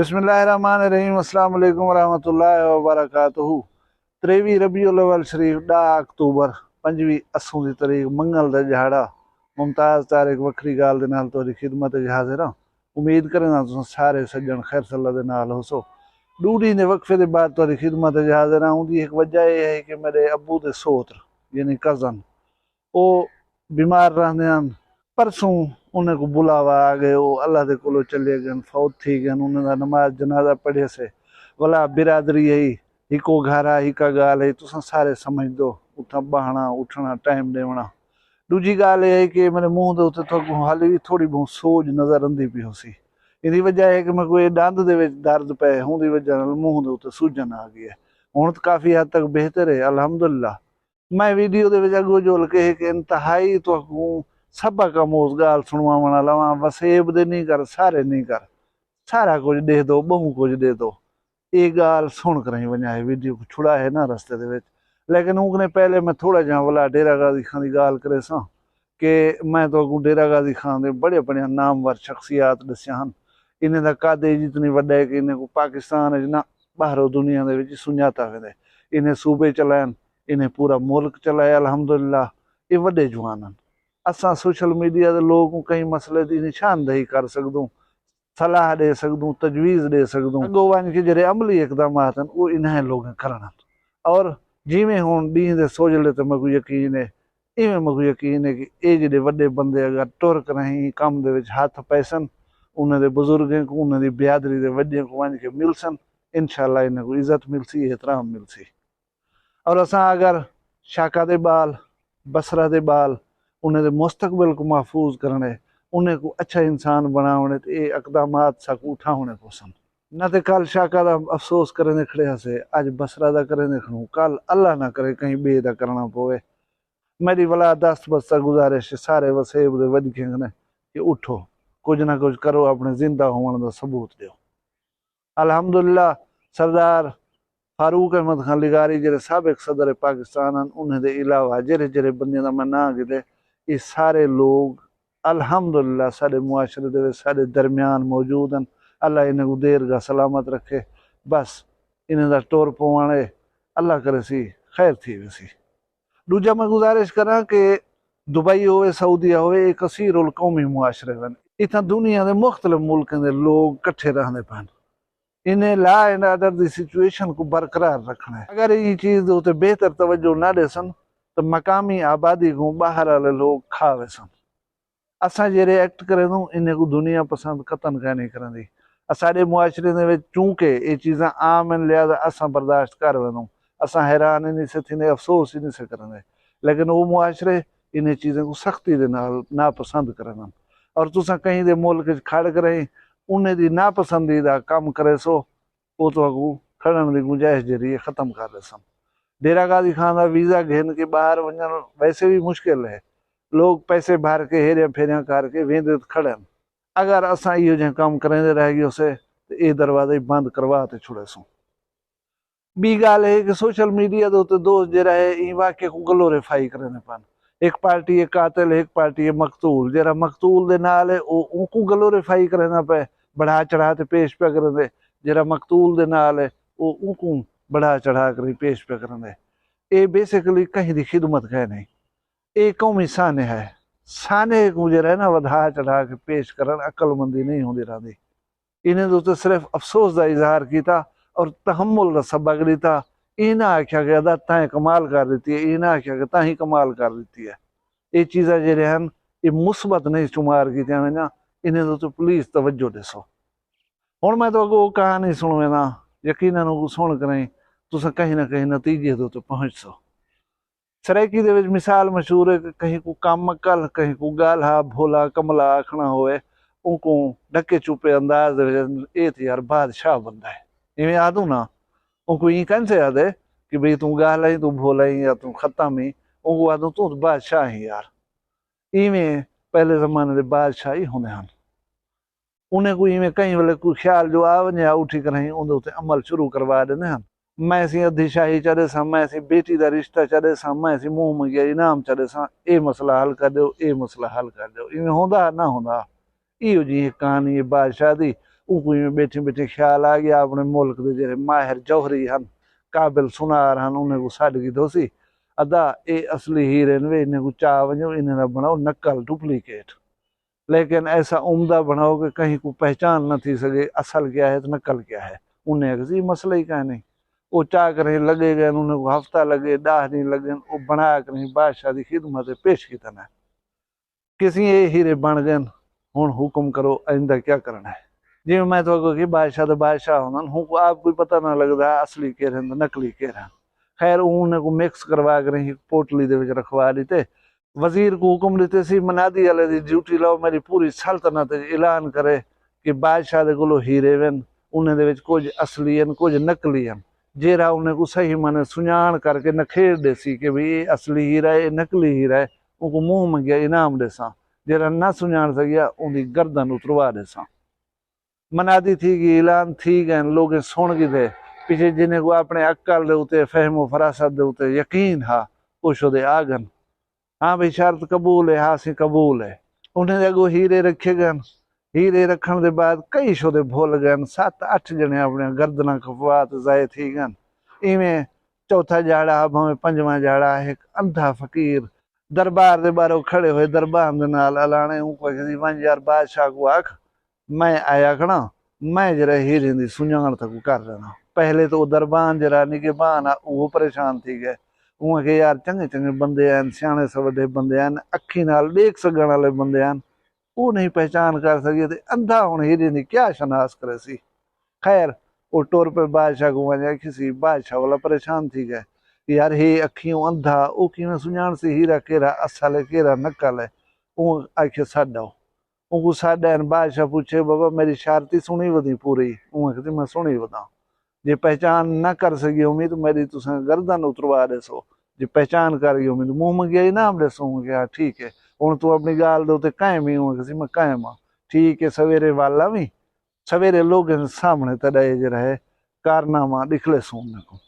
बिस्मिल्लाहिर्रहमानिर्रहीम। अस्सलाम वालेकुम वरहमतुल्लाहि वबरकातुहू। 23 रबीउल अव्वल शरीफ 10 अक्तूबर 5वीं अस्सों की तारीख मंगल का दिहाड़ा। मुमताज़ तारीख वक्री गाल दे नाल तुहाडी खिदमत च हाज़िर हां। उम्मीद करना तुसीं सारे सज्जन खैर सल्ला दे नाल होसो। ड्यूटी ने वक्फे के बाद तुहाडी खिदमत च हाज़िर हां। उहदी एक वजह यह है कि मेरे अब्बू दे सोत्र यानी कज़न वो बीमार रहंदे हन। परसों उन्हें को बुलावा आ गए, वो अल्लाह के कोलो चले गए, फौत थी गए। उन्हें नमाज जनाजा पढ़े से वला बिरादरी यही हिको घर आ हिका गाल है, तुसा सारे समझ दो। उठा बहना उठना टाइम देवना। दूजी गाल यह है कि मेरे मुंह के उत्ते तो हाली भी थोड़ी बहुत सोज नजर आती पी होसी। इहदी वजह है कि मैं कोई दंद दे विच दर्द पे होंदी वजह नाल मुंह के उत्ते सूजन आ गई है। हुण तो काफ़ी हद तक बेहतर है अल्हम्दुलिल्लाह। मैं वीडियो दे विच अगो जोल के कि इंतहाई तो सबा कम उस गाल सुनवावण लवा, वसेब दे नहीं कर सारे नहीं कर, सारा कुछ दे दो बहु कुछ दे दो। ये गाल सुन कर ही वञा है वीडियो को छुड़ा है ना रस्ते दे विच। लेकिन उनने पहले मैं थोड़ा जहा वाला डेरा गाजी खान की गाल करे सा कि मैं तो अगू डेरा गाजी खान दे बड़े बड़े नामवर शख्सियात दसिया हन। इन्हें दा कादे जितनी वड्डा है कि इन्हें को पाकिस्तान ना बाहरों दुनिया दे विच सुञाता वेंदे। इन्हें सूबे चलायन, इन्हें पूरा मुल्क चलाया अल्हम्दुलिल्लाह। ये वड्डे जवान हन। असां सोशल मीडिया के लोग कई मसले की निशानदही कर सकदूं, सलाह दे सकदूं, तजवीज़ दे सकदूं। अगो वन के जड़े अमली इकदाम हैं वो इन्हें लोग करन। और जिमें हुण डी दे सोजले तो मैं यकीन है, इवें मैं यकीन है कि ये जिहड़े वड्डे बंदे अगर टुर करें कम दे विच हथ पैसन, उन्हें दे बुजुर्गें को उन्हें दी बिरादरी दे वड्डियां को वन के मिलसन, इंशाअल्लाह इन्हें को इज्जत मिलसी, एहतराम मिलसी। और असां अगर शाका दे बाल बसरा दे बाल उन्हें दे मुस्तकबिल को महफूज करने, उन्हें को अच्छा इंसान बनाने तो ये इकदाम सकू उठाने पोसन। न तो कल शाका का अफसोस करें खड़े हसे, अज बसरा का करें खड़ू, कल अल्लाह ना करे कहीं बे का करना पवे। मेरी वाला दस्त बस्ता गुजारिश सारे वसेब दे वधिके ने कि उठो कुछ ना कुछ करो, अपने जिंदा होने का सबूत दो। अल्हम्दुलिल्लाह सरदार फारूक अहमद खान लिगारी जेरे साबिक सदर पाकिस्तान हैं, उन्हें दे इलावा जेरे जेरे बंदे का मैं ना गिदे ये सारे लोग अल्हम्दुलिल्लाह सारे मुआशरे दे सारे दरम्यान मौजूद हैं। अल्लाह इन्हें को देर का सलामत रखे। बस इन्हें दा टोर पवाने अल्लाह करे सी खैर थी वैसी। दूजा मैं गुजारिश करा कि दुबई होवे सऊदीया होवे एक कसीर उल कौमी मुआशरे हैं। इतना दुनिया के मुख्तलिफ मुल्कों के लोग कट्ठे रहने पान। इन्हें ला एंड ऑर्डर की सिचुएशन को बरकरार रखना है। अगर ये चीज़ उत्ते बेहतर तवज्जो ना देसन तो मकामी आबादी को बाहर वाले लोग खा वेसन। असा जेरे एक्ट करें दूँ इन्हें को दुनिया पसंद कतन कह नहीं करेंदी। साढ़े मुआशरे दे चूंकि ये चीज़ा आम हैं लिहाजा असा बर्दाश्त कर वेंदूं। असा हैरान ही नहीं से थींदे, अफसोस ही नहीं से करेंदे। लेकिन वो मुआशरे इन्हें चीज़ों को सख्ती दे नाल नापसंद करें। और तुसा कहीं दे मुल्क खड़ करें उन्हें दी नापसंदीदा कम करे सो वो तो अगू खड़न की गुंजाइश जरिए ख़त्म कर दे सन। डेरा गाजी खान का वीज़ा घेन के बाहर वजन वैसे भी मुश्किल है। लोग पैसे भर के हेरिया फेरिया करके वेंदे खड़न। अगर असा इहो जो कम करेंदे रह गए उसे तो ये दरवाजे बंद करवा ते छुड़े सो। बी गाल है कि सोशल मीडिया के उत्ते दोस्त जरा है इन वाक्य को ग्लोरीफाई करें पान। एक पार्टी है कातिल, एक पार्टी है मकतूल। जरा मकतूल दे नाल है उनको ग्लोरीफाई करना पे बढ़ा चढ़ा के पेश पे करेंदे। जरा मकतूल दे नाल है वो उनको बढ़ा चढ़ा कर पेश पे करेंदे। ये बेसिकली कहीं की खिदमत है नहीं, ये कौमी साने है। साने को जरा है ना वधा चढ़ा के पेश करन अक्लमंदी नहीं होती रहती। इन्हें तो सिर्फ अफसोस का इजहार किया और तहम्मुल का सबक दिता। इन्हें आख्या कि अदा तैं कमाल कर दी है, इन्हें आख्या कि तैं कमाल कर दी है। ये चीज़ा जेरे हैं ये मुस्बत नहीं शुमार की ना, इन्हें तो प्लीज तवज्जो दसो। हुण मैं तो अगो कहानी सुन वेना, यकीनन सुन कर तुस कहीं ना कहीं नतीजे तो पहुँच सो। सराइकी दे विच मिसाल मशहूर है कि कहीं को कम कल कहीं को गाला भोला कमला आखना होए उनको ढके चुपे अंदाज ये तो यार बादशाह बंदा है इवें आदू ना। उनको ये कहीं से याद है कि भाई तू गाला ही तू भोला ही या तू खत्म ही, उनको आदू तू बादशाह ही यार। इवें पहले जमाने के बादशाह ही होंदे हैं। उन्हें को इवें कई वेले कोई ख्याल जो आ वने उठी कर उन्हें उत्ते अमल शुरू करवा देने हैं। मैं सी अधीशाही चढ़े सा, मैं सी बेटी का रिश्ता चढ़े सा, मैं सी मुंह मंगिया इनाम चढ़े सा, ये मसला हल कर दो, ये मसला हल कर दो। इवें होंदा ना होंदा। इहो जी कहानी है बादशाह दी। में बैठे बैठे ख्याल आ गया अपने मुल्क के जेरे माहिर जौहरी हैं काबिल सुनार हैं उन्हें को छड़ की दोसी अदा ये असली हीरे ने इन्हें को चाह वजो इन्हें बनाओ नकल डुप्लीकेट लेकिन ऐसा उम्दा बनाओ कि कहीं को पहचान न थी सके असल क्या है तो नकल क्या है उन्हें किसी मसला ही क्या नहीं वो चाह करें लगे गए उन्हें को हफ्ता लगे 10 दिन लगे वो बना करें बादशाह की खिदमत पेश की तना किसी ये हीरे बन गए हूँ हुक्म करो आइंदा क्या करना है जिमें मैं तो कि बादशाह होना हूँ आपको पता ना लगता असली कह रहे नकली कह रहे खैर उन्हें को मिक्स करवा कर पोटली दे रखवा दी वजीर को हुक्म दिते सी मनादी वाले दी ड्यूटी लो मेरी पूरी सल्तनत ऐलान करे कि बादशाह दे कोलो हीरे वन उन्हें दे विच कुछ असली हैं कुछ नकली हैं जेरा उन्हें को सही माने सुञाण करके नखेड़ देसी कि भाई ये असली हीरा है नकली हीरा है उनको मुंह मंगिया इनाम देसा जेरा ना सुञाण सकिया उनकी गर्दन उतरवा देसा मनादी थी कि ऐलान थी गए लोग सुन गए थे पीछे जिन्हें को अपने अक्ल दे उते फहमो फरासत दे उते यकीन हा कुछ दे आगन हाँ भाई शर्त कबूल है हाँ सी कबूल है उन्हें अगो हीरे रखे गए हीरे रखने के बाद कई शोदे भूल गए 7-8 जने अपने गर्दना खफवात जाए थी गन इवें चौथा जाड़ा भावे पंजवा जाड़ा एक अंधा फकीर दरबार दे बारो खड़े हुए दरबार दे नाल अलाने किसी वन यार बादशाह को आख मैं आया खड़ा मैं जरा हीरे दी सुञाण तक कर रहा पहले तो दरबार जरा निगहबान वो परेशान थी गए उहाँ के यार चंगे चंगे बंदे हैं सियाने सवडे बंदे हैं अखी नाल देख सकण वाले बंदे हैं वो नहीं पहचान कर सके थे अंधा हुण हीरे दी क्या शनास करे सी खैर वो टोर पे बादशाह को वजह किसी बादशाह वाला परेशान थी गए यार हे अखियों अंधा वो किवें सुञाण सी हीरा केरा असल है केरा नकल है वो आखे साडो उनको साडा बादशाह पूछे बाबा मेरी शर्ती सुनी वधी पूरी उहाँ कहती मैं सुनी वधा जे पहचान न कर सकी उम्मीद तो मेरी तुसा गर्दन उतरवा देसो जे पहचान कर गई उम्मीद मुंह मंगिया इनाम देसो क्या ठीक है हूँ तू अपनी गाल दे उत्ते कायम ही हूँ किसी मैं कायम हाँ ठीक है सवेरे वाला भी सवेरे लोग सामने तड़ाए जरा है कारनामा दिखले सुनने को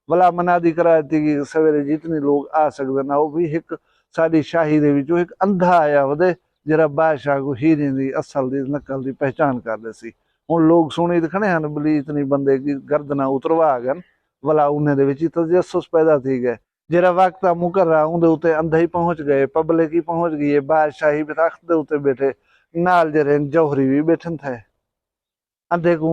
भला मनादी करा दी कि सवेरे जितने लोग आ सकते ना वो भी एक साड़ी शाही दे विचों एक अंधा आया वदे जरा बादशाह को हीरे दी असल दी नकल दी पहचान कर दे सी हूँ लोग सुनी तो खड़े हैं बली इतनी बंदे की गर्दना उतरवा गन भला उन्हें दे विच तजस्सुस पैदा थी गए जरा वक्त मुकर्रा उनके उत्ते अंधा ही पहुंच गए पब्लिक ही पहुंच गई है बादशाही तख्त दे उत्ते बैठे नाल जरे जौहरी भी बैठन थे अंधे को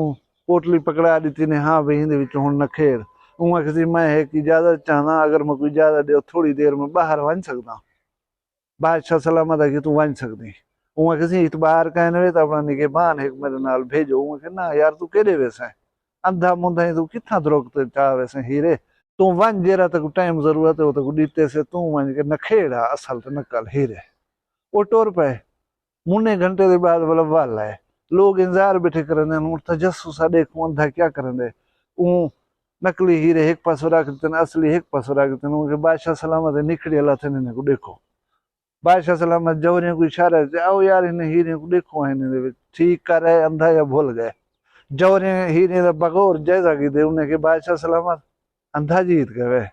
पोटली पकड़ा दी ने हाँ भाई हिंदे विच हुण नखेड़ उहाँ किसी मैं है कि इजाजत चाहना अगर मैं कोई इजाजत दे थोड़ी देर में बाहर वन सकदा बादशाह सलामत है कि तू वन सकदी उहाँ किसी इतबार कहने वे तो अपना निगहबान है मेरे नाल भेजो उहाँ के ना यार तू केड़े वैसे अंधा मुंधा तू किथा द्रोकते चाह वैसे हीरे तू वन जेरा तक टाइम जरूरत है वो तक दीते से तू वन के नखेड़ा असल तो नकल हीरे वो टोर पे मुन्ने घंटे के बाद मतलब वाला है लोग इंतजार बैठे करें तजस्सुस देखो अंधा क्या करें ऊ नकली हीरे एक पासो रख देते असली एक पासो रख देते बादशाह सलामत निकड़ी अला थे को देखो बादशाह सलामत जौहरियों को इशारा है आओ यार इन्हें हीरे को देखो इन्हें ठीक कर रहे अंधा या भूल गए जौहरियों हीरे का बगौर जैसा की दे उन्हें के बादशाह सलामत अंधा जीत गए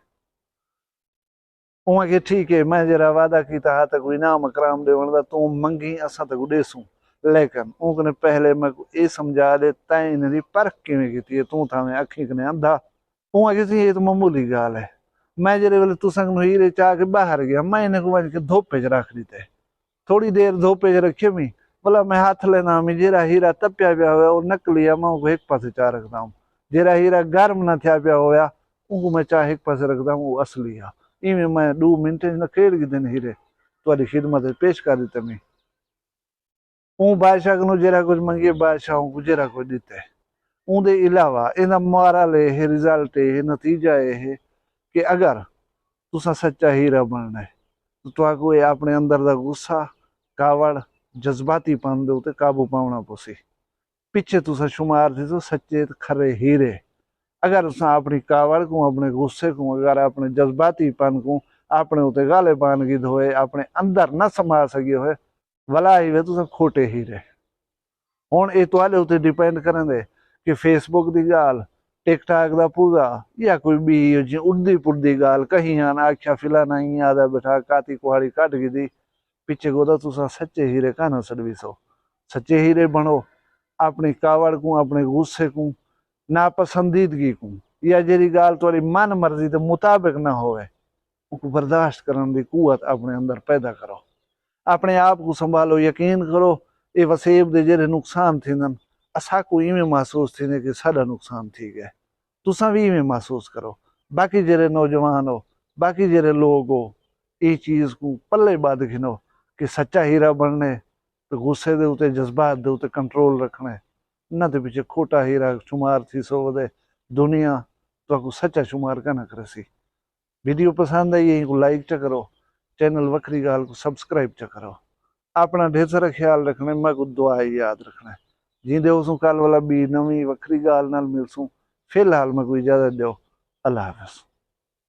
उहाँ के ठीक है मैं जरा वादा किया हा तक इनाम कराम देवन तू मंगी असा तक देसूं लेकिन उनने पहले मैं ये समझा दे तैं इन्हें परख किवें की तू था मैं अखी कने अंधा उहाँ किसी ये तो मामूली गाल है मैं जरे वेले तुसंग हीरे चाह के बाहर गया मैं इन्हें को वन के धोपे च रख दी थोड़ी देर धोपे च रखे मी भला मैं हाथ लेना मी जेरा हीरा तप्या पिया हुआ वो नकली है मैं उनको एक पासे चाह रखता हूँ जेरा हीरा गर्म ना थिया पिया होया उनको मैं चाह एक पासे रखता हूँ वो असली है इवें मैं 2 मिनट न खेड़ के दिन हीरे तुम्हारी खिदमत पेश कर दी मी ऊ बादशाह को जेरा कुछ मंगिए बादशाह को जेरा कुछ दिते उनके अलावा इना मोरल है रिजल्ट है नतीजा है कि अगर तुसा सच्चा हीरा बनना है तो तुहाको अपने अंदर का गुस्सा कावड़ जज्बातीपन दे उत्ते काबू पाना पोसी पिछे तुसा शुमार थे तो सच्चे खरे हीरे अगर तुसा अपनी कावड़ को अपने गुस्से को अगर अपने जज्बातीपन को अपने उत्ते गाले पान की धोए अपने अंदर न समा सके होए भला ही वे तुसा खोटे हीरे हुण ये तुहाडे उत्ते डिपेंड करेंदे कि फेसबुक की गाल टिकटॉक का पूरा या कोई भी जी उड़दी पुड़दी गाल कहीं आन आख्या फिलाना ही आदा बैठा काती कुहाड़ी कट गई थी पिछे गोदा तुसा सच्चे हीरे का ना सर्विस हो सच्चे हीरे बनो अपनी कावड़ को, अपने गुस्से को, नापसंदीदगी को, या जी गाल थोड़ी मन मर्जी के मुताबिक ना होवे उनको बर्दाश्त करने की कुवत अपने अंदर पैदा करो। अपने आप को संभालो, यकीन करो ये वसेब के जेरे नुकसान थींदन असा को इवें महसूस थींदे कि साडा नुकसान थी गया, तुसा भी इवें महसूस करो। बाकी जेरे नौजवान हो, बाकी जेरे लोग हो, ये चीज को पल्ले बांध घिनो कि सच्चा हीरा बनने तो गुस्से दे उते, जज्बात दे उते कंट्रोल रखने, ना तो पीछे खोटा हीरा शुमार थी सो वदे दुनिया तो सच्चा शुमार का न करसी। वीडियो पसंद आई यही को लाइक च करो, चैनल वखरी गाल को सब्सक्राइब च करो। अपना ढेर सारा ख्याल रखना, मैं को दुआ याद रखना। जींदे उसू कल वाला बी नवी वखरी गाल नाल मिलसूं। फिलहाल मैं को इजाजत दो। अल्लाह हाफिज।